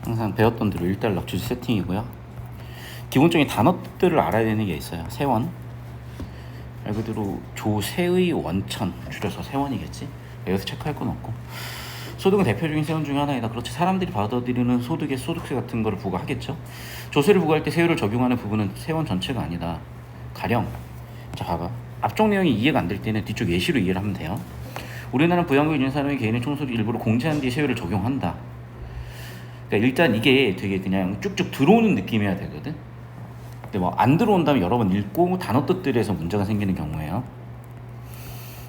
항상 배웠던 대로 일단락 주제 세팅이고요. 기본적인 단어들을 알아야 되는 게 있어요. 세원, 말 그대로 조세의 원천, 줄여서 세원이겠지. 여기서 체크할 건 없고, 소득은 대표적인 세원 중에 하나이다. 그렇지, 사람들이 받아들이는 소득에 소득세 같은 거를 부과하겠죠. 조세를 부과할 때 세율을 적용하는 부분은 세원 전체가 아니다. 가령, 자 봐봐, 앞쪽 내용이 이해가 안 될 때는 뒤쪽 예시로 이해를 하면 돼요. 우리나라는 부양국에 있는 사람이 개인의 총소득 일부를 공제한 뒤에 세율을 적용한다. 그러니까 일단 이게 되게 그냥 쭉쭉 들어오는 느낌이어야 되거든. 근데 뭐 안 들어온다면 여러 번 읽고 단어 뜻들에서 문제가 생기는 경우에요.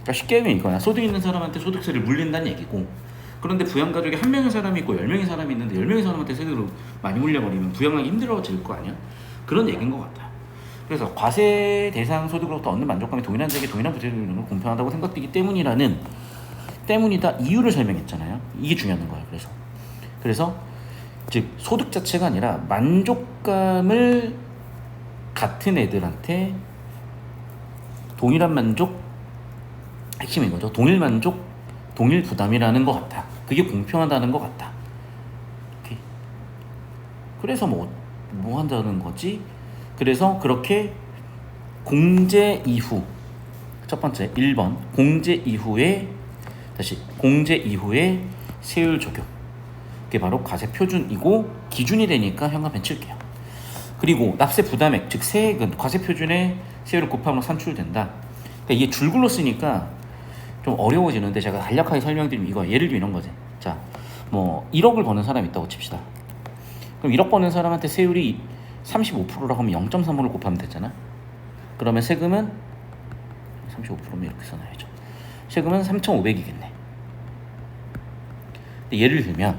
그러니까 쉽게 하면 이거야. 소득 있는 사람한테 소득세를 물린다는 얘기고, 그런데 부양가족이 한 명의 사람이 있고 10명의 사람이 있는데 10명의 사람한테 세금을 많이 물려버리면 부양하기 힘들어질 거 아니야? 그런 얘기인 것 같아. 그래서 과세 대상 소득으로부터 얻는 만족감이 동일한 세계 동일한 부채율을 공평하다고 생각되기 때문이다 이유를 설명했잖아요. 이게 중요한 거예요. 그래서 즉 소득 자체가 아니라 만족감을 같은 애들한테 동일한 만족, 핵심인 거죠. 동일 만족, 동일 부담이라는 것 같아. 그게 공평하다는 것 같다. 오케이. 그래서 뭐 한다는 거지? 그래서 그렇게 공제 이후, 첫 번째 1번 공제 이후에 세율 적용, 그게 바로 과세 표준이고 기준이 되니까 현관펜 칠게요. 그리고 납세 부담액, 즉 세액은 과세 표준에 세율을 곱함으로 산출된다. 그러니까 이게 줄글로 쓰니까 좀 어려워지는데 제가 간략하게 설명드리면 이거 예를 들면 이런 거지. 자, 뭐 1억을 버는 사람이 있다고 칩시다. 그럼 1억 버는 사람한테 세율이 35%라고 하면 0.35를 곱하면 되잖아. 그러면 세금은 35%면 이렇게 써놔야죠. 세금은 3,500이겠네. 예를 들면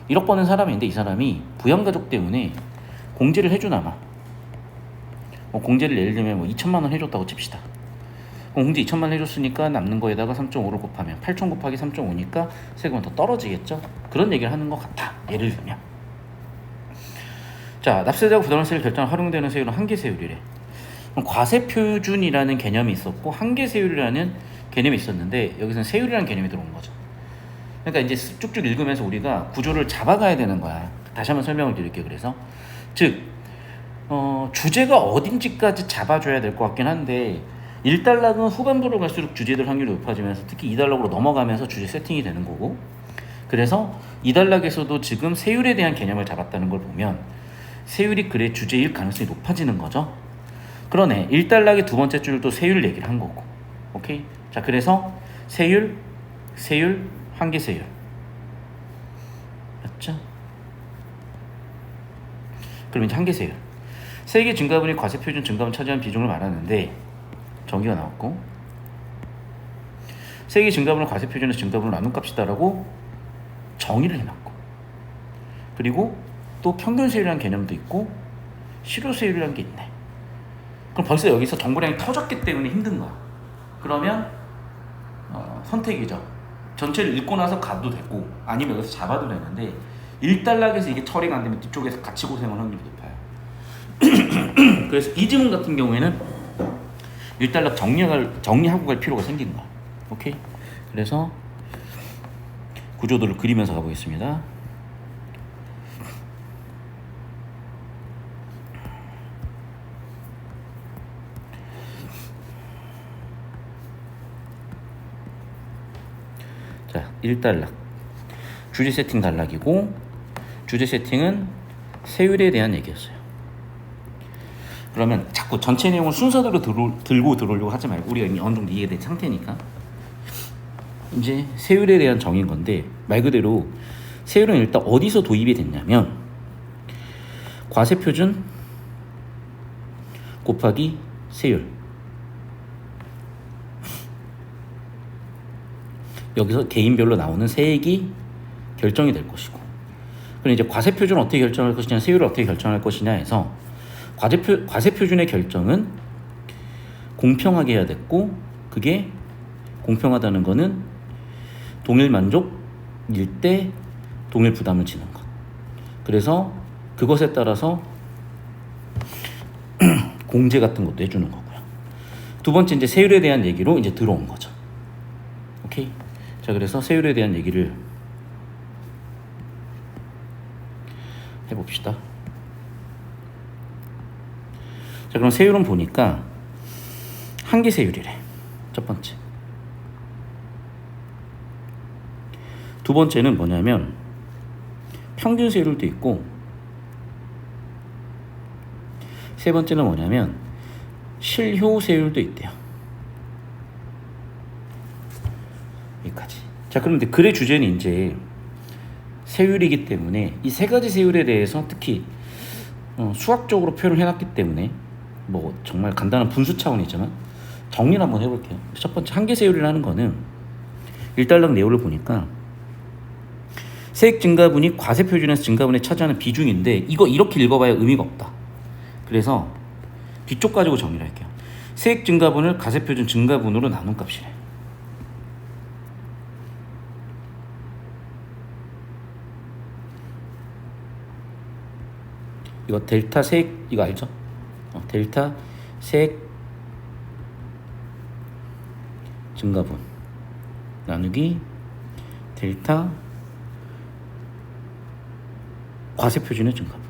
1억 버는 사람인데 이 사람이 부양가족 때문에 공제를 해주나마, 공제를 예를 들면 2천만 원 해줬다고 칩시다. 공제 2천만 원 해줬으니까 남는 거에다가 3.5를 곱하면 8천 곱하기 3.5니까 세금은 더 떨어지겠죠. 그런 얘기를 하는 것 같아. 예를 들면, 자, 납세자가 부담세를 결정한 활용되는 세율은 한계세율이래. 그럼 과세표준이라는 개념이 있었고 한계세율이라는 개념이 있었는데 여기서는 세율이라는 개념이 들어온 거죠. 그러니까 이제 쭉쭉 읽으면서 우리가 구조를 잡아가야 되는 거야. 다시 한번 설명을 드릴게요. 그래서 즉 주제가 어딘지까지 잡아줘야 될 것 같긴 한데 1단락은 후반부로 갈수록 주제들 확률이 높아지면서 특히 2단락으로 넘어가면서 주제 세팅이 되는 거고, 그래서 2단락에서도 지금 세율에 대한 개념을 잡았다는 걸 보면 세율이 그래 주제일 가능성이 높아지는 거죠. 그러네. 1단락의 두 번째 줄도 세율 얘기를 한 거고. 오케이? 자, 그래서 세율, 한계세율. 맞죠? 그럼 이제 한계세율. 세계 증가분이 과세표준 증가분 차지하는 비중을 말하는데 정의가 나왔고, 세계 증가분을 과세표준에서 증가분을 나눈 값이다라고 정의를 해놨고, 그리고 또 평균세율이라는 개념도 있고 실효세율이라는 게 있네. 그럼 벌써 여기서 정보량이 터졌기 때문에 힘든 거야. 그러면 선택이죠. 전체를 읽고 나서 가도 되고 아니면 여기서 잡아도 되는데 1단락에서 이게 처리가 안 되면 뒤쪽에서 같이 고생할 확률이 높아요. 그래서 이 지문 같은 경우에는 1단락 정리하고 갈 필요가 생긴 거야. 오케이? 그래서 구조도를 그리면서 가보겠습니다. 자, 1단락 주제 세팅 단락이고, 주제 세팅은 세율에 대한 얘기였어요. 그러면 자꾸 전체 내용을 순서대로 들고 들어오려고 하지 말고 우리가 이미 어느 정도 이해된 상태니까 이제 세율에 대한 정의인 건데, 말 그대로 세율은 일단 어디서 도입이 됐냐면 과세표준 곱하기 세율, 여기서 개인별로 나오는 세액이 결정이 될 것이고, 그럼 이제 과세표준을 어떻게 결정할 것이냐, 세율을 어떻게 결정할 것이냐 해서 과세표준의 결정은 공평하게 해야 됐고, 그게 공평하다는 거는 동일 만족일 때 동일 부담을 지는 것. 그래서 그것에 따라서 공제 같은 것도 해주는 거고요. 두 번째 이제 세율에 대한 얘기로 이제 들어온 거죠. 오케이. 자, 그래서 세율에 대한 얘기를 해봅시다. 자, 그럼 세율은 보니까 한계 세율이래. 첫 번째. 두 번째는 뭐냐면 평균 세율도 있고, 세 번째는 뭐냐면 실효 세율도 있대요. 여기까지. 자, 그런데 글의 주제는 이제 세율이기 때문에 이 세 가지 세율에 대해서 특히 수학적으로 표현을 해놨기 때문에 뭐 정말 간단한 분수 차원이지만 정리를 한번 해볼게요. 첫 번째 한계 세율이라는 거는 일단락 내용을 보니까 세액 증가분이 과세 표준에서 증가분에 차지하는 비중인데, 이거 이렇게 읽어봐야 의미가 없다. 그래서 뒤쪽 가지고 정리를 할게요. 세액 증가분을 과세 표준 증가분으로 나눈 값이래. 이거 델타 세액, 이거 알죠? 델타 세액 증가분 나누기 델타 과세 표준의 증가분.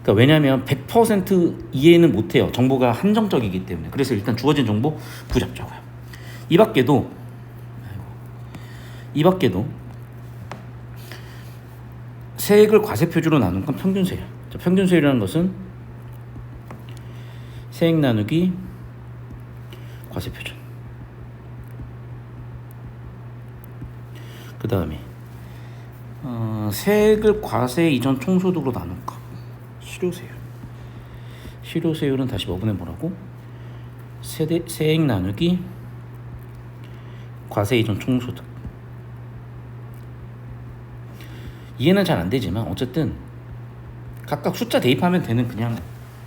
그러니까 왜냐하면 100% 이해는 못해요. 정보가 한정적이기 때문에. 그래서 일단 주어진 정보 붙잡자고요. 이 밖에도 세액을 과세 표준으로 나눈 건 평균 세율. 자, 평균 세율이라는 것은 세액 나누기 과세 표준. 그 다음에 세액을 과세 이전 총소득으로 나눈 것. 실효세율. 실효세율은 다시 뭐분해 뭐라고? 세액 나누기 과세 이전 총소득. 이해는 잘 안 되지만 어쨌든 각각 숫자 대입하면 되는 그냥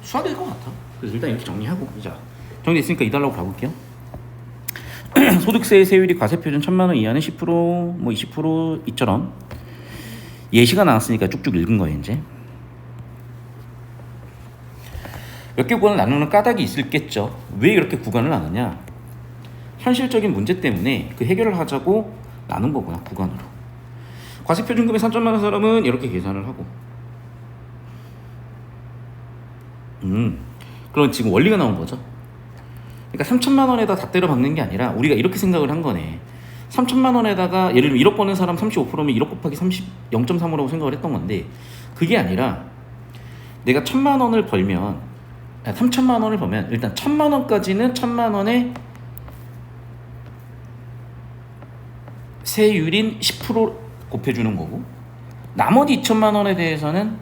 수학일 것 같아. 그래서 일단 이렇게 정리하고, 자, 정리됐으니까 이달라고 가볼게요. 소득세 세율이 과세표준 1,000만 원 이하는 10%, 뭐 20% 이처럼 예시가 나왔으니까 쭉쭉 읽은 거예요. 이제 몇 개 구간을 나누는 까닭이 있을겠죠. 왜 이렇게 구간을 나누냐? 현실적인 문제 때문에 그 해결을 하자고 나눈 거구나, 구간으로. 과세표준금이 3천만 원 사람은 이렇게 계산을 하고, 그럼 지금 원리가 나온 거죠. 그러니까 3천만 원에다 다 때려 박는 게 아니라 우리가 이렇게 생각을 한 거네. 3천만 원에다가 예를 들면 1억 버는 사람 35%면 1억 곱하기 0.3으로 생각을 했던 건데, 그게 아니라 내가 1,000만 원을 벌면, 3천만 원을 벌면 일단 1,000만 원까지는 1,000만 원에 세율인 10% 곱해주는 거고, 나머지 2천만 원에 대해서는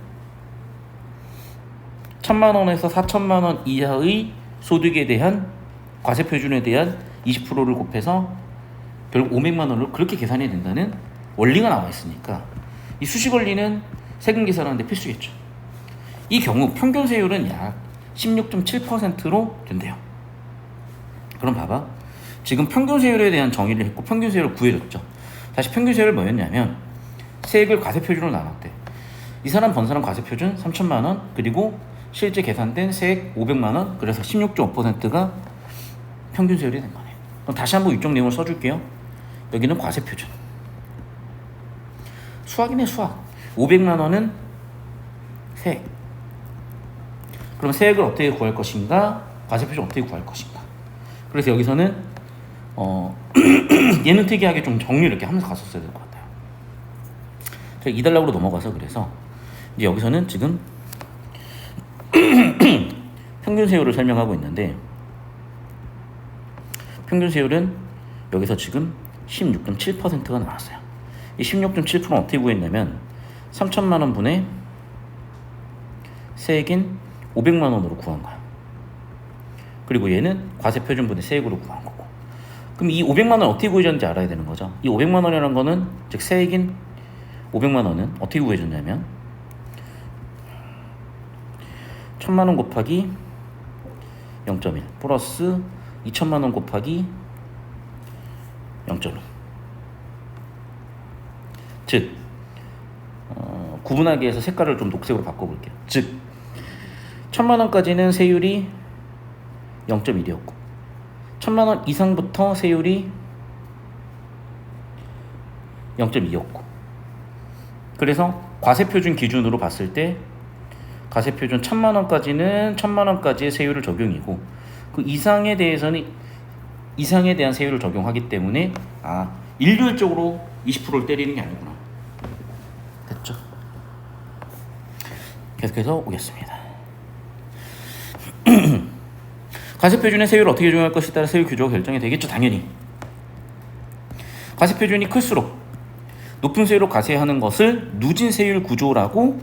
1,000만 원에서 4천만 원 이하의 소득에 대한 과세 표준에 대한 20%를 곱해서 결국 500만 원을 그렇게 계산해야 된다는 원리가 나와 있으니까 이 수식 원리는 세금 계산하는데 필수겠죠. 이 경우 평균 세율은 약 16.7%로 된대요. 그럼 봐봐. 지금 평균 세율에 대한 정의를 했고 평균 세율을 구해줬죠. 다시 평균 세율은 뭐였냐면 세액을 과세 표준으로 나눴대. 이 사람 번 사람 과세 표준 3천만 원, 그리고 실제 계산된 세액 500만 원, 그래서 16.5%가 평균 세율이 된 거네. 그럼 다시 한번 유적 내용을 써줄게요. 여기는 과세 표준. 수학이네, 수학. 500만 원은 세액. 그럼 세액을 어떻게 구할 것인가? 과세 표준 어떻게 구할 것인가? 그래서 여기서는 얘는 특이하게 좀 정리를 이렇게 하면서 갔었어야 될 것 같아요. 제가 2달락으로 넘어가서 그래서 이제 여기서는 지금 평균 세율을 설명하고 있는데, 평균 세율은 여기서 지금 16.7%가 나왔어요. 이 16.7%는 어떻게 구했냐면 3천만 원 분의 세액인 500만 원으로 구한 거야. 그리고 얘는 과세 표준분의 세액으로 구한 거고. 그럼 이 500만 원 어떻게 구해졌는지 알아야 되는 거죠. 이 500만 원이라는 거는, 즉 세액인 500만 원은 어떻게 구해졌냐면 1,000만 원 곱하기 0.1 플러스 2천만 원 곱하기 0.2. 즉 구분하기 위해서 색깔을 좀 녹색으로 바꿔볼게요. 즉 1,000만 원까지는 세율이 0.1이었고 1,000만 원 이상부터 세율이 0.2였고 그래서 과세표준 기준으로 봤을 때 과세표준 1,000만 원까지는 1,000만 원까지의 세율을 적용이고 그 이상에 대해서는 이상에 대한 세율을 적용하기 때문에 일률적으로 20%를 때리는 게 아니구나. 됐죠? 계속해서 오겠습니다. 과세표준의 세율을 어떻게 적용할 것에 따라 세율 규조가 결정이 되겠죠. 당연히. 과세표준이 클수록 높은 세율로 과세하는 것을 누진세율 구조라고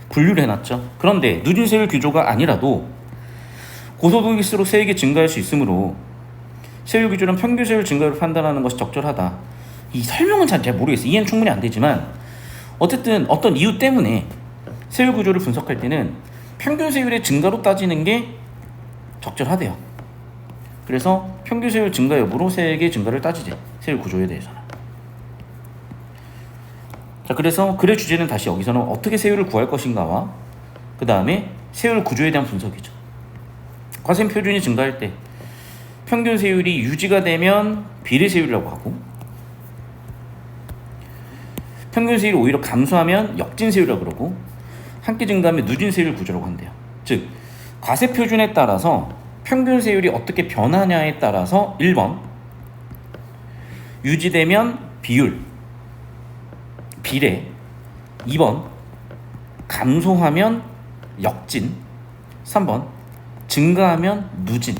분류를 해놨죠. 그런데 누진세율 구조가 아니라도 고소득일수록 세액이 증가할 수 있으므로 세율 기준은 평균 세율 증가율을 판단하는 것이 적절하다. 이 설명은 잘 모르겠어요. 이해는 충분히 안 되지만 어쨌든 어떤 이유 때문에 세율 구조를 분석할 때는 평균 세율의 증가로 따지는 게 적절하대요. 그래서 평균 세율 증가 여부로 세액의 증가를 따지지. 세율 구조에 대해서는. 자, 그래서 글의 주제는 다시 여기서는 어떻게 세율을 구할 것인가와 그 다음에 세율 구조에 대한 분석이죠. 과세 표준이 증가할 때 평균 세율이 유지가 되면 비례 세율이라고 하고 평균 세율이 오히려 감소하면 역진 세율이라고 그러고 함께 증가하면 누진 세율 구조라고 한대요. 즉 과세 표준에 따라서 평균 세율이 어떻게 변하냐에 따라서 1번 유지되면 비율 비례 2번 감소하면 역진 3번 증가하면 누진.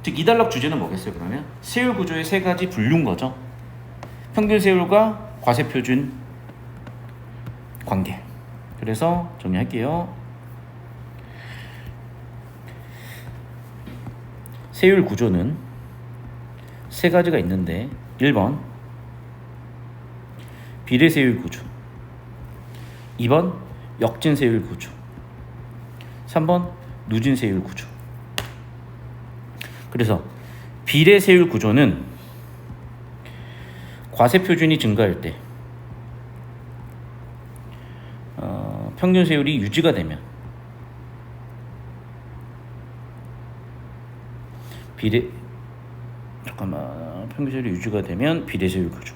즉 이 단락 주제는 뭐겠어요? 그러면 세율 구조의 세 가지 분류인 거죠. 평균 세율과 과세 표준 관계. 그래서 정리할게요. 세율 구조는 세 가지가 있는데 1번 비례 세율 구조 2번 역진 세율 구조 3번 누진 세율 구조. 그래서 비례 세율 구조는 과세 표준이 증가할 때 평균 세율이 유지가 되면 평균 세율이 유지가 되면 비례 세율 구조.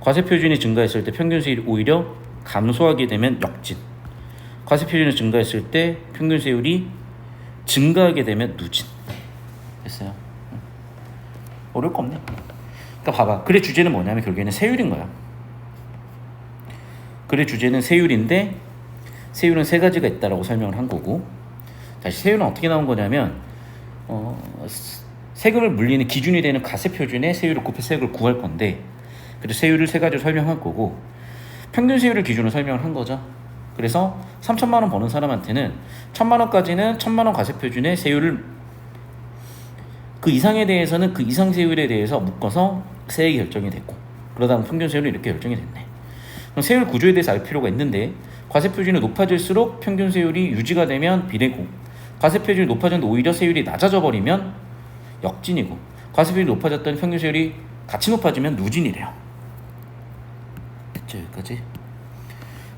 과세 표준이 증가했을 때 평균 세율이 오히려 감소하게 되면 역진. 과세 표준이 증가했을 때 평균 세율이 증가하게 되면 누진. 됐어요? 어려울 거 없네. 그러니까 봐봐. 글의 주제는 뭐냐면 결국에는 세율인 거야. 글의 주제는 세율인데 세율은 세 가지가 있다라고 설명을 한 거고 다시 세율은 어떻게 나온 거냐면 세금을 물리는 기준이 되는 과세 표준에 세율을 곱해 세액을 구할 건데 그래서 세율을 세 가지로 설명할 거고 평균 세율을 기준으로 설명을 한 거죠. 그래서 3,000만 원 버는 사람한테는 1,000만 원까지는 1,000만 원 과세 표준의 세율을 그 이상에 대해서는 그 이상 세율에 대해서 묶어서 세액이 결정이 됐고 그러다 보면 평균 세율은 이렇게 결정이 됐네. 그럼 세율 구조에 대해서 알 필요가 있는데 과세 표준이 높아질수록 평균 세율이 유지가 되면 비례고 과세 표준이 높아졌는데 오히려 세율이 낮아져 버리면 역진이고 과세 표준이 높아졌더니 평균 세율이 같이 높아지면 누진이래요. 됐죠? 여기까지?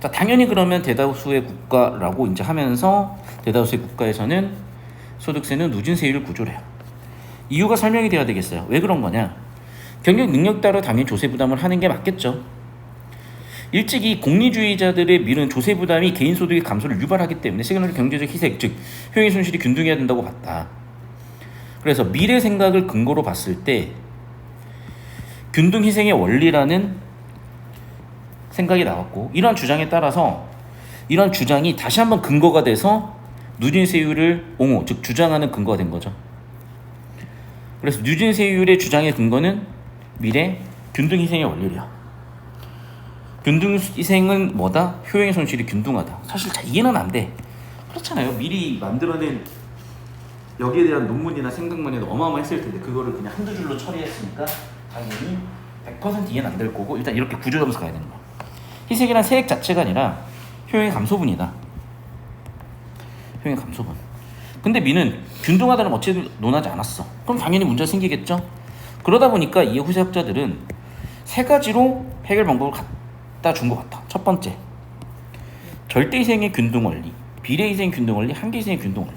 자, 당연히 그러면 대다수의 국가라고 이제 하면서 대다수의 국가에서는 소득세는 누진세율 구조래요. 이유가 설명이 돼야 되겠어요. 왜 그런 거냐? 경력 능력 따라 당연히 조세 부담을 하는 게 맞겠죠. 일찍이 공리주의자들의 미는 조세 부담이 개인 소득의 감소를 유발하기 때문에 세금의 경제적 희생, 즉 효용의 손실이 균등해야 된다고 봤다. 그래서 미래 생각을 근거로 봤을 때 균등 희생의 원리라는 생각이 나왔고 이러한 주장에 따라서 이러한 주장이 다시 한번 근거가 돼서 누진세율을 옹호, 즉 주장하는 근거가 된 거죠. 그래서 누진세율의 주장의 근거는 미래 균등희생의 원리야. 균등희생은 뭐다? 효용의 손실이 균등하다. 사실 잘 이해는 안 돼. 그렇잖아요. 미리 만들어낸 여기에 대한 논문이나 생각만 해도 어마어마했을 텐데 그거를 그냥 한두 줄로 처리했으니까 당연히 100% 이해는 안 될 거고 일단 이렇게 구조점에서 가야 되는 거야. 희생이란 세액 자체가 아니라 효용의 감소분이다. 효용의 감소분. 근데 미는 균등하다는 어찌 논하지 않았어. 그럼 당연히 문제가 생기겠죠. 그러다 보니까 이 후세 학자들은 세 가지로 해결 방법을 갖다 준 것 같아. 첫 번째, 절대희생의 균등원리, 비례희생의 균등원리, 한계희생의 균등원리.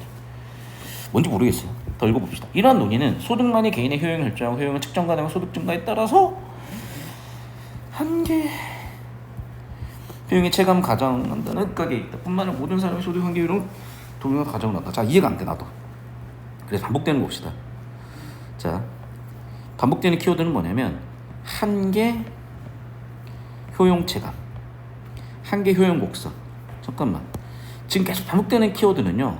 뭔지 모르겠어요. 더 읽어봅시다. 이러한 논의는 소득만이 개인의 효용을 결정하고 효용을 측정 가능한 소득 증가에 따라서 한계 효용의 체감 가정한다는 흑각에 있다. 뿐만 아니라 모든 사람의 소득 한계 효용은 동일한 가정을 한다. 자, 이해가 안 돼, 나도. 그래서 반복되는 거 봅시다. 자, 반복되는 키워드는 뭐냐면 한계 효용 체감, 한계 효용 곡선. 잠깐만, 지금 계속 반복되는 키워드는요,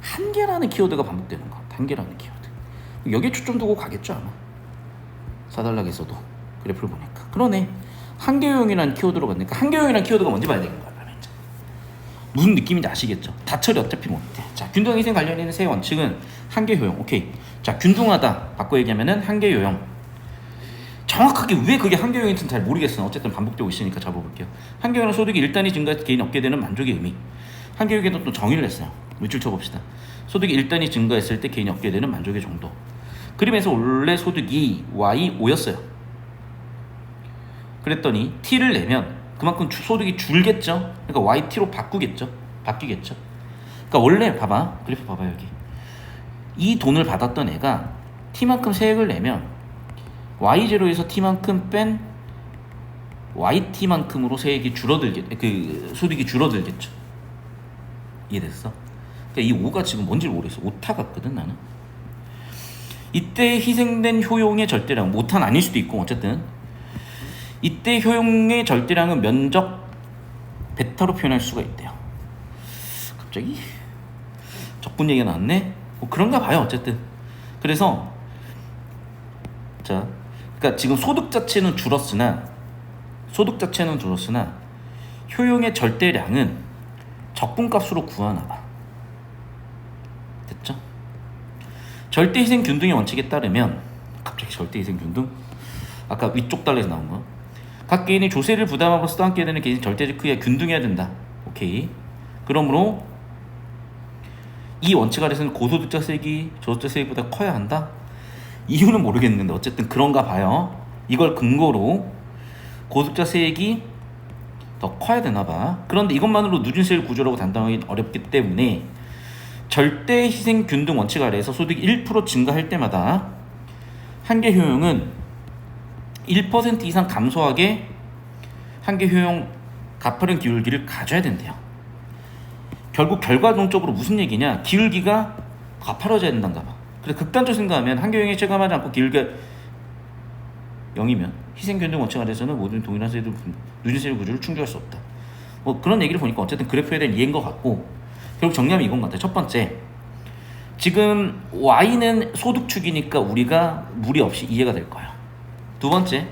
한계라는 키워드가 반복되는 것 같아. 한계라는 키워드. 여기에 초점 두고 가겠죠 아마. 사달락에서도 그래프를 보니까. 그러네. 한계 효용이라는 키워드로 갔으니까 한계 효용이라는 키워드가 뭔지 봐야 되는 거야. 무슨 느낌인지 아시겠죠? 다처리 어차피 못해. 자, 균등 희생 관련해 있는 세 원칙은 한계 효용. 오케이. 자, 균등하다 바꿔 얘기하면은 한계 효용. 정확하게 왜 그게 한계 효용인지는 잘 모르겠어. 어쨌든 반복되고 있으니까 잡아볼게요. 한계 효용은 소득이 일단이 증가해서 개인이 얻게 되는 만족의 의미. 한계 효용에도 또 정의를 했어요. 밑줄 쳐봅시다. 소득이 일단이 증가했을 때 개인이 얻게 되는 만족의 정도. 그림에서 원래 소득이 Y5였어요. 그랬더니 T를 내면 그만큼 소득이 줄겠죠. 그러니까 YT로 바뀌겠죠. 그러니까 원래 봐봐. 그래프 봐봐 여기. 이 돈을 받았던 애가 T만큼 세액을 내면 Y0에서 T만큼 뺀 YT만큼으로 세액이 소득이 줄어들겠죠. 이해됐어? 그러니까 이 5가 지금 뭔지를 모르겠어. 오타 같거든 나는. 이때 희생된 효용의 절대량, 오타는 아닐 수도 있고 어쨌든 이때 효용의 절대량은 면적 베타로 표현할 수가 있대요. 갑자기 적분 얘기가 나왔네. 뭐 그런가 봐요. 어쨌든 그래서 자, 그러니까 지금 소득 자체는 줄었으나 효용의 절대량은 적분값으로 구하나 봐. 됐죠? 절대희생균등의 원칙에 따르면 갑자기 절대희생균등? 아까 위쪽 달러에서 나온 거. 각 개인이 조세를 부담함으로써 떠안게 되는 개인 절대적 크기가 균등해야 된다. 오케이. 그러므로 이 원칙 아래서는 고소득자 세액이 저소득자 세액보다 커야 한다. 이유는 모르겠는데 어쨌든 그런가 봐요. 이걸 근거로 고소득자 세액이 더 커야 되나 봐. 그런데 이것만으로 누진세율 구조라고 단정하기 어렵기 때문에 절대 희생 균등 원칙 아래에서 소득이 1% 증가할 때마다 한계 효용은 1% 이상 감소하게 한계 효용 가파른 기울기를 가져야 된대요. 결국 결과론적으로 무슨 얘기냐? 기울기가 가파라져야 된단가 봐. 그래서 극단적으로 생각하면 한계 효용에 체감하지 않고 기울기가 0이면 희생균등 원칙 아래서는 모든 동일한 누진세율 구조를 충족할 수 없다. 뭐 그런 얘기를 보니까 어쨌든 그래프에 대한 이해인 것 같고 결국 정리하면 이건 것 같아요. 첫 번째, 지금 Y는 소득축이니까 우리가 무리 없이 이해가 될 거예요. 두 번째,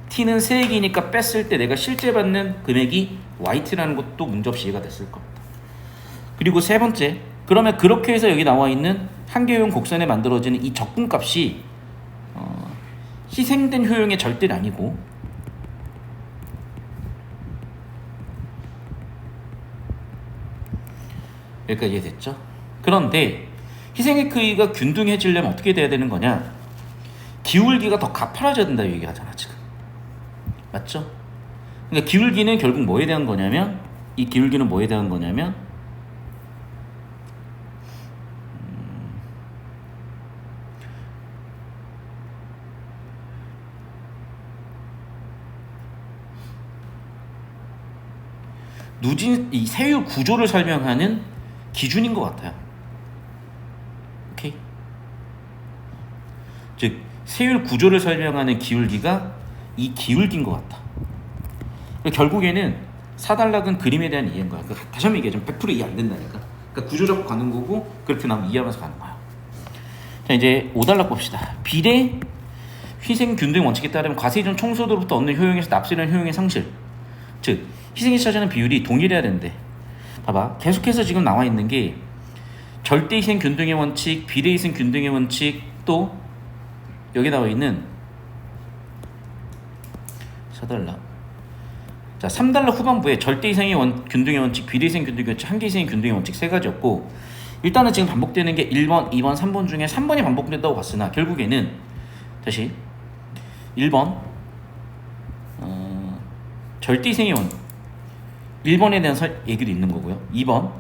T는 세액이니까 뺐을 때 내가 실제 받는 금액이 YT라는 것도 문제없이 이해가 됐을 겁니다. 그리고 세 번째, 그러면 그렇게 해서 여기 나와 있는 한계효용 곡선에 만들어지는 이 적분값이 희생된 효용의 절대량이고 여기까지 이해됐죠? 그런데 희생의 크기가 균등해지려면 어떻게 돼야 되는 거냐? 기울기가 더 가파라져야 된다 얘기하잖아 지금. 맞죠? 그러니까 기울기는 결국 뭐에 대한 거냐면 이 기울기는 뭐에 대한 거냐면 이 세율 구조를 설명하는 기준인 것 같아요. 오케이? 즉 세율 구조를 설명하는 기울기가 이 기울기인 것 같다. 결국에는 사단락은 그림에 대한 이해인 거야. 다시 한번 얘기하자면 100% 이해 안 된다니까. 그러니까 구조 잡고 가는 거고 그렇게 나면 이해하면서 가는 거야. 자, 이제 5단락 봅시다. 비례 희생균등 원칙에 따르면 과세이전 총소득으로부터 얻는 효용에서 납세된 효용의 상실, 즉 희생이 차지하는 비율이 동일해야 되는데 봐봐. 계속해서 지금 나와 있는 게 절대희생균등의 원칙, 비례희생균등의 원칙, 또 여기 나와 있는 4달러. 자, 3달러 후반부에 절대희생의 균등의 원칙, 비례희생 균등의 원칙, 한계희생 균등의 원칙 세 가지였고 일단은 지금 반복되는 게 1번, 2번, 3번 중에 3번이 반복된다고 봤으나 결국에는 다시 1번 절대희생의 원칙 1번에 대한 얘기도 있는 거고요. 2번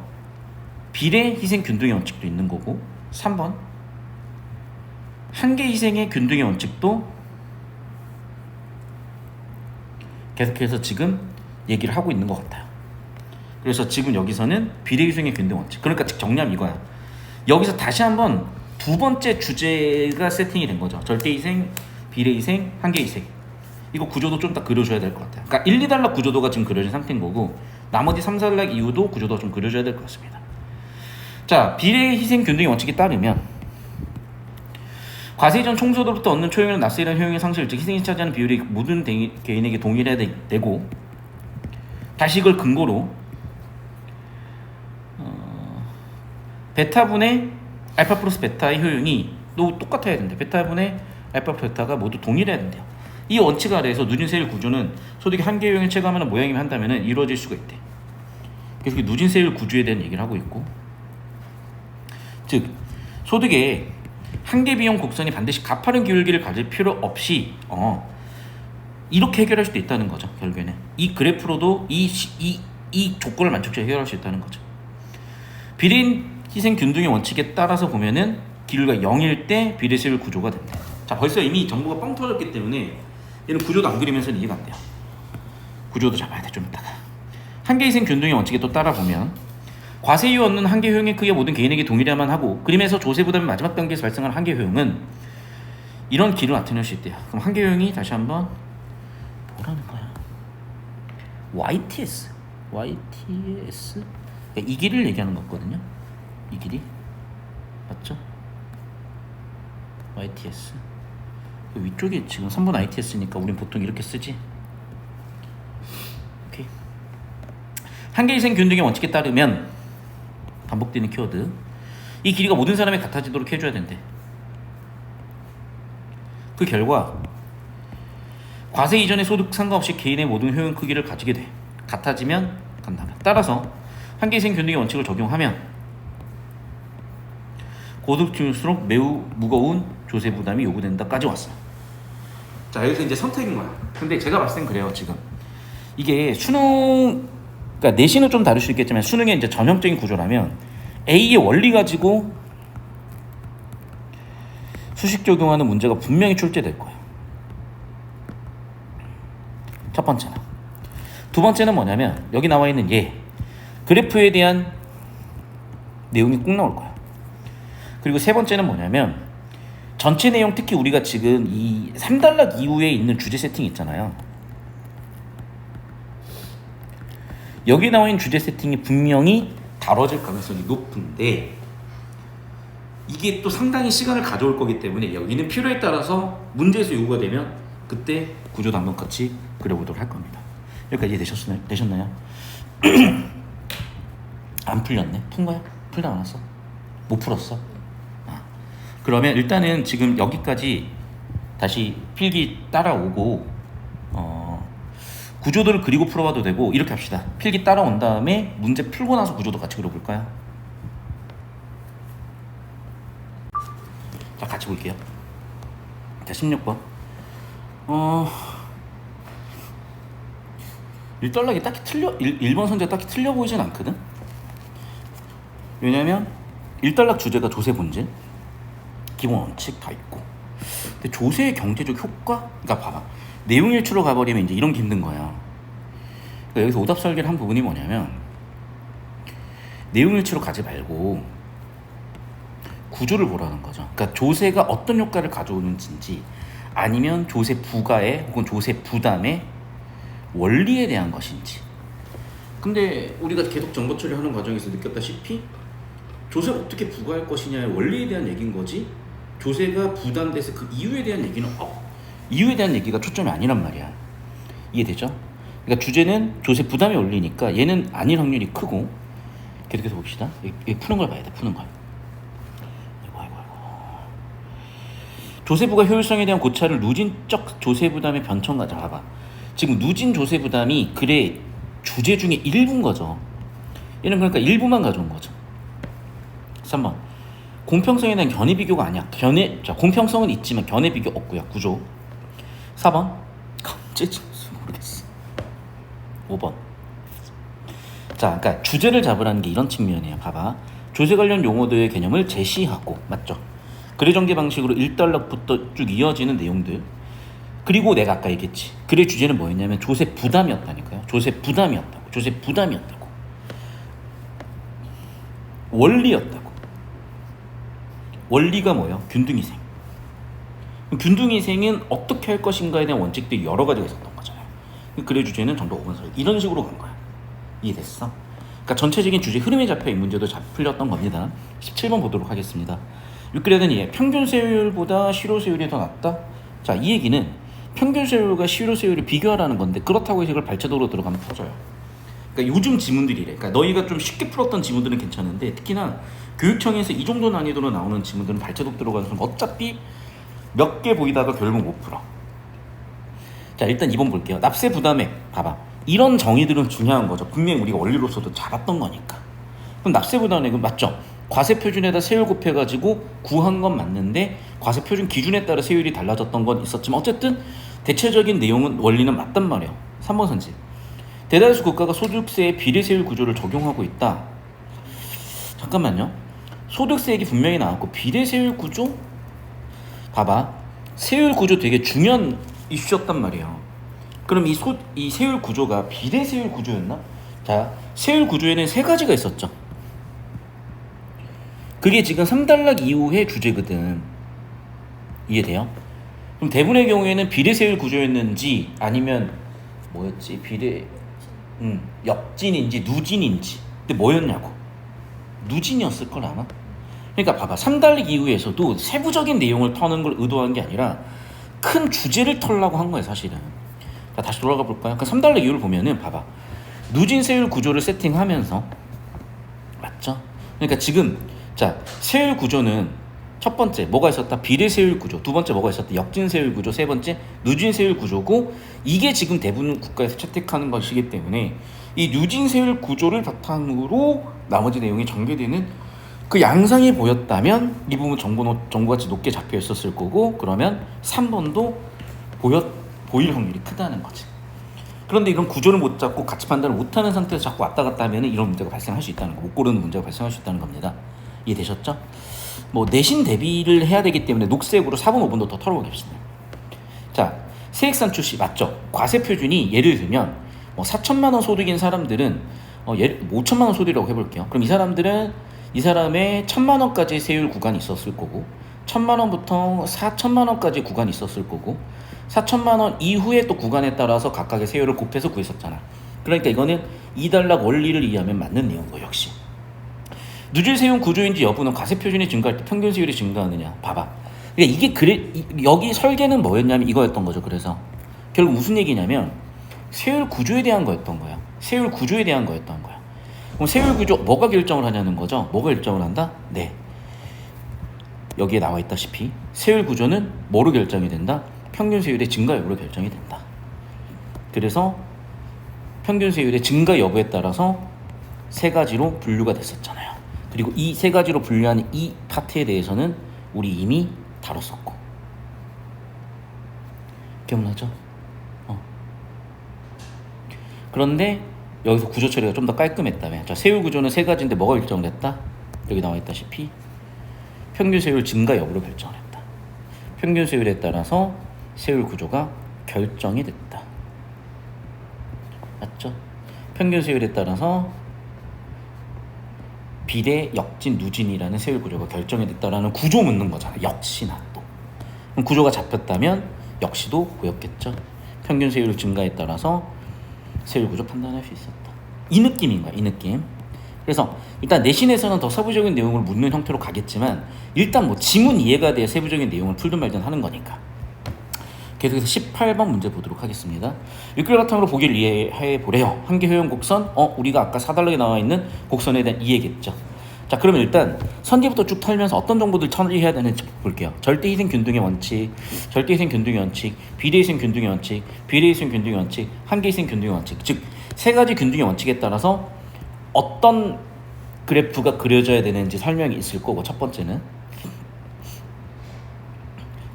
비례희생 균등의 원칙도 있는 거고 3번 한계희생의 균등의 원칙도 계속해서 지금 얘기를 하고 있는 것 같아요. 그래서 지금 여기서는 비례희생의 균등 원칙. 그러니까 즉 정리하면 이거야. 여기서 다시 한번 두 번째 주제가 세팅이 된 거죠. 절대희생, 비례희생, 한계희생. 이거 구조도 좀 더 그려줘야 될 것 같아요. 그러니까 1, 2단락 구조도가 지금 그려진 상태인 거고 나머지 3, 4단락 이후도 구조도가 좀 그려줘야 될 것 같습니다. 자, 비례희생 균등의 원칙에 따르면 과세이전 총소득부터 얻는 초용이나 납세이란 효용의 상실, 즉 희생이 차지하는 비율이 모든 개인에게 동일해야 되고 다시 이걸 근거로 베타분의 알파 플러스 베타의 효용이 또 똑같아야 된대. 베타분의 알파 베타가 모두 동일해야 된대요. 이 원칙 아래에서 누진세율 구조는 소득의 한계 효용을 체감하는 모양이면 한다면 이루어질 수가 있대. 그래서 누진세율 구조에 대한 얘기를 하고 있고, 즉 소득의 한계 비용 곡선이 반드시 가파른 기울기를 가질 필요 없이 이렇게 해결할 수도 있다는 거죠. 결국에는 이 그래프로도 이 조건을 만족해 해결할 수 있다는 거죠. 비례희생 균등의 원칙에 따라서 보면은 기울기가 0일 때 비례세율 구조가 된다. 자, 벌써 이미 정보가 뻥 터졌기 때문에 얘는 구조도 안 그리면서는 이해가 안 돼요. 구조도 잡아야 돼. 좀 이따가 한계희생 균등의 원칙에 또 따라 보면 과세 이후 얻는 한계 효용의 크기가 모든 개인에게 동일해야만 하고 그림에서 조세 부담의 마지막 단계에서 발생하는 한계 효용은 이런 길을 나타낼 수 있대요. 그럼 한계 효용이 다시 한번 뭐라는 거야? YTS 그러니까 이 길을 얘기하는 거거든요. 이 길이 맞죠? YTS 그 위쪽에 지금 3번 ITS니까 우린 보통 이렇게 쓰지. 오케이. 한계희생 균등의 원칙에 따르면 반복되는 키워드 이 길이가 모든 사람이 같아지도록 해줘야 된대. 그 결과 과세 이전의 소득 상관없이 개인의 모든 효용 크기를 가지게 돼. 같아지면 간다면 따라서 한계희생 균등의 원칙을 적용하면 고득층일수록 매우 무거운 조세 부담이 요구된다까지 왔어. 자, 여기서 이제 선택인 거야. 근데 제가 봤을 땐 그래요. 지금 이게 수능, 그러니까 내신은 좀 다를 수 있겠지만 수능의 이제 전형적인 구조라면 A의 원리 가지고 수식 적용하는 문제가 분명히 출제될 거예요. 첫 번째는. 두 번째는 뭐냐면 여기 나와 있는 그래프에 대한 내용이 꼭 나올 거야. 그리고 세 번째는 뭐냐면 전체 내용, 특히 우리가 지금 이 3단락 이후에 있는 주제 세팅 있잖아요. 여기 나와 있는 주제 세팅이 분명히 다뤄질 가능성이 높은데 이게 또 상당히 시간을 가져올 거기 때문에 여기는 필요에 따라서 문제에서 요구가 되면 그때 구조도 한번 같이 그려보도록 할 겁니다. 여기까지 되셨나요? 안 풀렸네? 푼 거야? 풀다 않았어? 못 풀었어? 그러면 일단은 지금 여기까지 다시 필기 따라오고 구조도를 그리고 풀어봐도 되고 이렇게 합시다. 필기 따라온 다음에 문제 풀고 나서 구조도 같이 그려볼까요? 자, 같이 볼게요. 자, 16번 1단락이 딱히 1번 선제가 딱히 틀려 보이진 않거든? 왜냐면 1단락 주제가 조세 본질 기본 원칙 다 있고 근데 조세의 경제적 효과? 그러니까 봐봐. 내용 일치로 가버리면 이제 이런 게 힘든 거야. 그러니까 여기서 오답 설계를 한 부분이 뭐냐면 내용 일치로 가지 말고 구조를 보라는 거죠. 그러니까 조세가 어떤 효과를 가져오는지 아니면 조세 부과에 혹은 조세 부담의 원리에 대한 것인지. 근데 우리가 계속 정보 처리하는 과정에서 느꼈다시피 조세를 어떻게 부과할 것이냐의 원리에 대한 얘기인 거지 조세가 부담돼서 그 이유에 대한 얘기는 이유에 대한 얘기가 초점이 아니란 말이야. 이해되죠? 그러니까 주제는 조세 부담의 원리니까 얘는 아닐 확률이 크고 계속해서 봅시다. 여기 푸는 걸 봐야 돼. 푸는 걸. 아이고. 조세 부과 효율성에 대한 고찰을 누진적 조세 부담의 변천과 봐봐. 지금 누진 조세 부담이 글의 주제 중에 일부인 거죠. 얘는 그러니까 일부만 가져온 거죠. 3번 공평성에 대한 견해 비교가 아니야. 공평성은 있지만 견해 비교 없고요. 구조. 4번 모르겠어. 5번 자, 그러니까 주제를 잡으라는 게 이런 측면이에요. 봐봐. 조세 관련 용어들의 개념을 제시하고 맞죠? 글의 전개 방식으로 1단락부터 쭉 이어지는 내용들. 그리고 내가 아까 얘기했지. 글의 주제는 뭐였냐면 조세 부담이었다니까요. 조세 부담이었다고. 조세 부담이었다고. 원리였다고. 원리가 뭐예요? 균등희생. 균등희생은 어떻게 할 것인가에 대한 원칙들이 여러 가지가 있었던 거잖아요. 글의 주제는 정도 5분 설. 이런 식으로 간 거야. 이해됐어? 그러니까 전체적인 주제 흐름에 잡혀 이 문제도 잘 풀렸던 겁니다. 17번 보도록 하겠습니다. 유클리드는 이해. 평균 세율보다 실효 세율이 더 낫다? 자, 이 얘기는 평균 세율과 실효 세율을 비교하라는 건데 그렇다고 해서 이걸 발차도로 들어가면 터져요. 그러니까 요즘 지문들이래. 그러니까 너희가 좀 쉽게 풀었던 지문들은 괜찮은데 특히나 교육청에서 이 정도 난이도로 나오는 지문들은 발차도 들어가서 어차피 몇 개 보이다가 결국 못 풀어. 자, 일단 2번 볼게요. 납세 부담액 봐봐. 이런 정의들은 중요한 거죠. 분명히 우리가 원리로서도 잡았던 거니까. 그럼 납세 부담액은 맞죠? 과세 표준에다 세율 곱해가지고 구한 건 맞는데 과세 표준 기준에 따라 세율이 달라졌던 건 있었지만 어쨌든 대체적인 내용은 원리는 맞단 말이에요. 3번 선지. 대다수 국가가 소득세의 비례세율 구조를 적용하고 있다. 잠깐만요. 소득세 얘기 분명히 나왔고 비례세율 구조? 봐봐. 세율 구조 되게 중요한 이슈였단 말이에요. 그럼 이 세율 구조가 비례세율 구조였나? 자, 세율 구조에는 세 가지가 있었죠. 그게 지금 3단락 이후의 주제거든. 이해돼요? 그럼 대부분의 경우에는 비례세율 구조였는지 아니면 뭐였지? 역진인지 누진인지. 근데 뭐였냐고. 누진이었을 걸 아마? 그러니까 봐봐. 3단락 이후에서도 세부적인 내용을 터는 걸 의도한 게 아니라 큰 주제를 털려고 한 거예요, 사실은. 자, 다시 돌아가 볼까요? 그 3단락 이유를 보면은 봐봐. 누진세율 구조를 세팅하면서 맞죠? 그러니까 지금 자, 세율 구조는 첫 번째 뭐가 있었다? 비례세율 구조. 두 번째 뭐가 있었다? 역진세율 구조. 세 번째 누진세율 구조고 이게 지금 대부분 국가에서 채택하는 것이기 때문에 이 누진세율 구조를 바탕으로 나머지 내용이 전개되는 그 양상이 보였다면 이 부분 정보같이 높게 잡혀 있었을 거고 그러면 3번도 보일 확률이 크다는 거지. 그런데 이런 구조를 못 잡고 가치 판단을 못하는 상태에서 자꾸 왔다 갔다 하면 이런 문제가 발생할 수 있다는 거. 못 고르는 문제가 발생할 수 있다는 겁니다. 이해되셨죠? 뭐 내신 대비를 해야 되기 때문에 녹색으로 4번 5번도 더 털어보겠습니다. 자, 세액산출시 맞죠? 과세 표준이 예를 들면 뭐 4천만 원 소득인 사람들은 5천만 원 소득이라고 해볼게요. 그럼 이 사람의 1천만 원까지 세율 구간이 있었을 거고 1천만 원부터 4천만 원까지 구간이 있었을 거고 4천만 원 이후에 또 구간에 따라서 각각의 세율을 곱해서 구했었잖아. 그러니까 이거는 2단락 원리를 이해하면 맞는 내용이고 역시. 누진세율 구조인지 여부는 과세 표준이 증가할 때 평균 세율이 증가하느냐. 봐봐. 그러니까 이게 여기 설계는 뭐였냐면 이거였던 거죠. 그래서 결국 무슨 얘기냐면 세율 구조에 대한 거였던 거야. 세율 구조에 대한 거였던 거야. 그럼 세율 구조 뭐가 결정을 하냐는 거죠. 뭐가 결정을 한다? 네. 여기에 나와 있다시피 세율 구조는 뭐로 결정이 된다? 평균 세율의 증가 여부로 결정이 된다. 그래서 평균 세율의 증가 여부에 따라서 세 가지로 분류가 됐었잖아요. 그리고 이 세 가지로 분류하는 이 파트에 대해서는 우리 이미 다뤘었고. 기억나죠? 그런데 여기서 구조 처리가 좀 더 깔끔했다며. 자, 세율 구조는 세 가지인데 뭐가 결정됐다? 여기 나와 있다시피 평균 세율 증가 여부로 결정을 했다. 평균 세율에 따라서 세율 구조가 결정이 됐다. 맞죠? 평균 세율에 따라서 비례, 역진, 누진이라는 세율 구조가 결정이 됐다라는 구조 묻는 거잖아. 역시나 또. 그럼 구조가 잡혔다면 역시도 보였겠죠. 평균 세율 증가에 따라서 세율 구조 판단할 수 있었다. 이 느낌인 거야. 이 느낌. 그래서 일단 내신에서는 더 세부적인 내용을 묻는 형태로 가겠지만 일단 뭐 지문 이해가 돼야 세부적인 내용을 풀든 말든 하는 거니까. 계속해서 18번 문제 보도록 하겠습니다. 육글 바탕으로 보기를 이해해 보래요. 한계 효용 곡선, 우리가 아까 4단락에 나와 있는 곡선에 대한 이해겠죠. 자, 그러면 일단 선지부터 쭉 털면서 어떤 정보들 처리해야 되는지 볼게요. 절대희생 균등의 원칙, 절대희생 균등의 원칙, 비례희생 균등의 원칙, 비례희생 균등의 원칙, 한계희생 균등의 원칙. 즉, 세 가지 균등의 원칙에 따라서 어떤 그래프가 그려져야 되는지 설명이 있을 거고, 첫 번째는.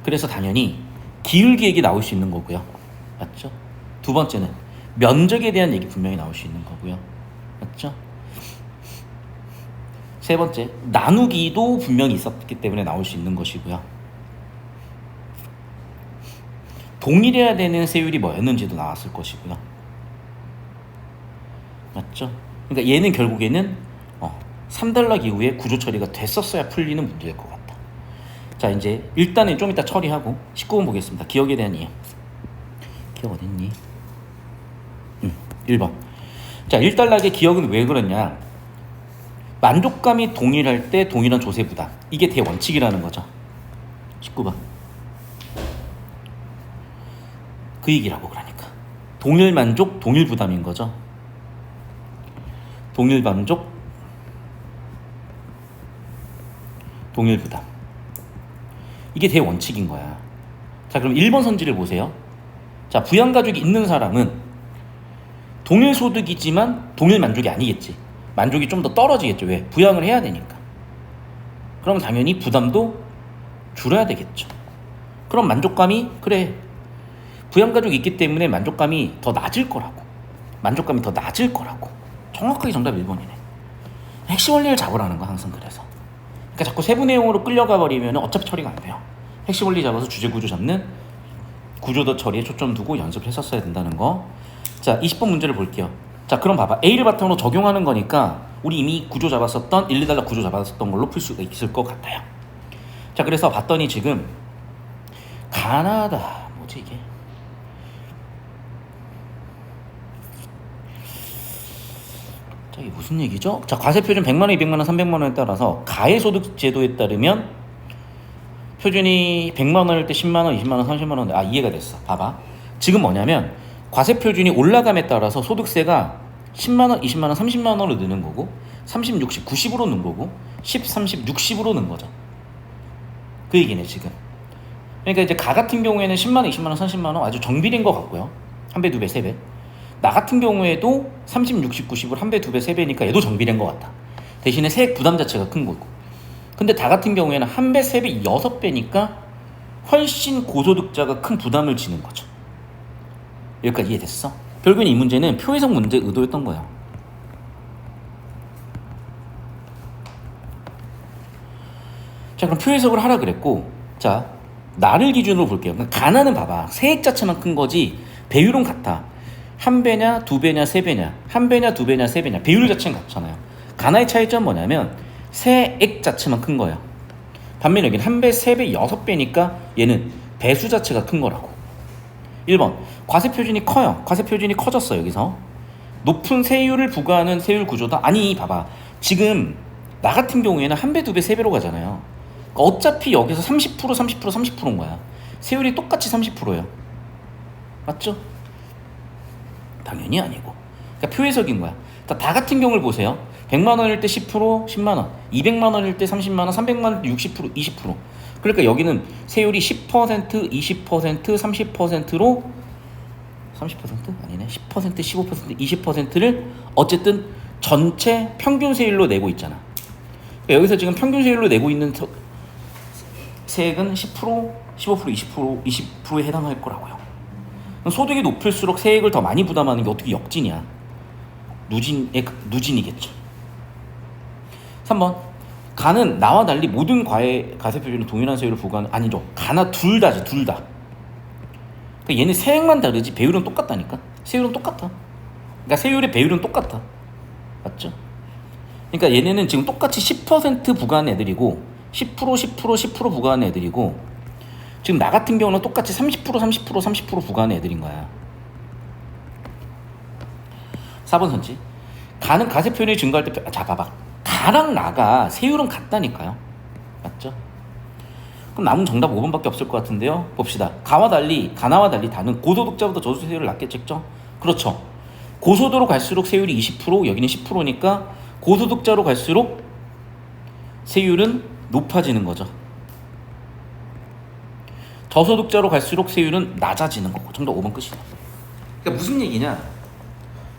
그래서 당연히 기울기 얘기 나올 수 있는 거고요. 맞죠? 두 번째는 면적에 대한 얘기 분명히 나올 수 있는 거고요. 맞죠? 세 번째, 나누기도 분명히 있었기 때문에 나올 수 있는 것이고요. 동일해야 되는 세율이 뭐였는지도 나왔을 것이고요. 맞죠? 그러니까 얘는 결국에는 3단락 이후에 구조 처리가 됐었어야 풀리는 문제일 것 같다. 자, 이제 일단은 좀 이따 처리하고 19번 보겠습니다. 기억에 대한 이해. 기억 어딨니? 1번. 자, 1단락의 기억은 왜 그러냐? 만족감이 동일할 때 동일한 조세 부담. 이게 대원칙이라는 거죠. 19번. 그 얘기라고. 그러니까 동일 만족, 동일 부담인 거죠. 동일 만족, 동일 부담. 이게 대원칙인 거야. 자, 그럼 1번 선지를 보세요. 자, 부양가족이 있는 사람은 동일 소득이지만 동일 만족이 아니겠지. 만족이 좀 더 떨어지겠죠. 왜? 부양을 해야 되니까. 그럼 당연히 부담도 줄여야 되겠죠. 그럼 만족감이, 그래, 부양가족이 있기 때문에 만족감이 더 낮을 거라고. 만족감이 더 낮을 거라고. 정확하게 정답 1번이네. 핵심 원리를 잡으라는 거, 항상. 그래서 그러니까 자꾸 세부 내용으로 끌려가 버리면 어차피 처리가 안 돼요. 핵심 원리 잡아서 주제 구조 잡는 구조도 처리에 초점 두고 연습을 했었어야 된다는 거. 자, 20번 문제를 볼게요. 자, 그럼 봐봐. A를 바탕으로 적용하는 거니까 우리 이미 구조 잡았었던 1, 2단락 구조 잡았었던 걸로 풀 수가 있을 것 같아요. 자, 그래서 봤더니 지금 가나다, 뭐지 이게? 자, 이게 무슨 얘기죠? 자, 과세표준 100만원, 200만원, 300만원에 따라서 가해소득 제도에 따르면 표준이 100만원일 때 10만원, 20만원, 30만원. 아, 이해가 됐어. 봐봐. 지금 뭐냐면 과세표준이 올라감에 따라서 소득세가 10만원, 20만원, 30만원으로 느는 거고 30, 60, 90으로 는 거고 10, 30, 60으로 는 거죠. 그 얘기네 지금. 그러니까 이제 가 같은 경우에는 10만원, 20만원, 30만원 아주 정비례인 것 같고요. 한 배, 두 배, 세 배. 나 같은 경우에도 30, 60, 90을 한 배, 두 배, 세 배니까 얘도 정비례인 것 같다. 대신에 세액 부담 자체가 큰 거고. 근데 다 같은 경우에는 한 배, 세 배, 여섯 배니까 훨씬 고소득자가 큰 부담을 지는 거죠. 여기까지 이해됐어? 결국엔 이 문제는 표해석 문제 의도였던 거야. 자, 그럼 표해석을 하라 그랬고, 자, 나를 기준으로 볼게요. 가나는 봐봐. 세액 자체만 큰 거지 배율은 같아. 한 배냐, 두 배냐, 세 배냐, 한 배냐, 두 배냐, 세 배냐, 배율 자체는 같잖아요. 가나의 차이점은 뭐냐면 세액 자체만 큰 거예요. 반면에 여기는 한 배, 세 배, 여섯 배니까 얘는 배수 자체가 큰 거라고. 1번. 과세표준이 커요. 과세표준이 커졌어. 여기서 높은 세율을 부과하는 세율 구조다. 아니, 봐봐. 지금 나 같은 경우에는 한 배, 두 배, 세 배로 가잖아요. 그러니까 어차피 여기서 30%, 30%, 30%인 거야. 세율이 똑같이 30%예요. 맞죠? 당연히 아니고. 그러니까 표해석인 거야. 그러니까 다 같은 경우를 보세요. 100만 원일 때 10%, 10만 원. 200만 원일 때 30만 원, 300만 원 때 60%, 20%. 그러니까 여기는 세율이 10%, 20%, 30%로 30%? 아니네. 10%, 15%, 20%를 어쨌든 전체 평균 세율로 내고 있잖아. 그러니까 여기서 지금 평균 세율로 내고 있는 세액은 10%, 15%, 20%에 해당할 거라고요. 소득이 높을수록 세액을 더 많이 부담하는 게 어떻게 역진이야? 누진이겠죠. 3번. 가는 나와 달리 모든 과세표준은 동일한 세율을 부과하는, 아니죠. 가나 둘 다지, 둘 다. 그러니까 얘는 세액만 다르지 배율은 똑같다니까. 세율은 똑같아. 그러니까 세율의 배율은 똑같아. 맞죠? 그러니까 얘네는 지금 똑같이 10% 부과하는 애들이고 10%, 10%, 10% 부과하는 애들이고 지금 나 같은 경우는 똑같이 30%, 30%, 30% 부과하는 애들인 거야. 4번 선지. 가는 가세표준이 증가할 때, 자 봐봐. 가랑 나가 세율은 같다니까요. 맞죠? 그럼 남은 정답 5번밖에 없을 것 같은데요. 봅시다. 가나와 달리 다는 고소득자보다 저소득세율을 낮게 책정. 그렇죠. 고소득으로 갈수록 세율이 20%, 여기는 10%니까 고소득자로 갈수록 세율은 높아지는 거죠. 저소득자로 갈수록 세율은 낮아지는 거고. 정답 5번 끝이다. 그러니까 무슨 얘기냐?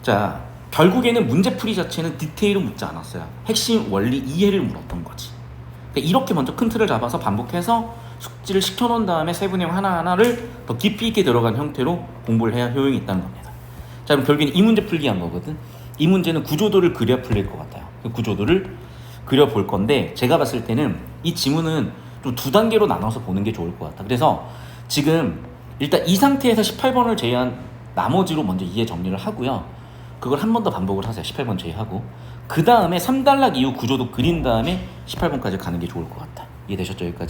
자, 결국에는 문제풀이 자체는 디테일을 묻지 않았어요. 핵심 원리 이해를 물었던 거지. 그러니까 이렇게 먼저 큰 틀을 잡아서 반복해서 숙지를 시켜놓은 다음에 세부 내용 하나하나를 더 깊이 있게 들어간 형태로 공부를 해야 효용이 있다는 겁니다. 자, 그럼 결국에는 이 문제 풀기 한 거거든. 이 문제는 구조도를 그려 풀릴 것 같아요. 그 구조도를 그려볼 건데 제가 봤을 때는 이 지문은 좀 두 단계로 나눠서 보는 게 좋을 것 같아. 그래서 지금 일단 이 상태에서 18번을 제외한 나머지로 먼저 이해 정리를 하고요. 그걸 한 번 더 반복을 하세요. 18번 제외하고. 그 다음에 3단락 이후 구조도 그린 다음에 18번까지 가는 게 좋을 것 같다. 이해되셨죠? 여기까지?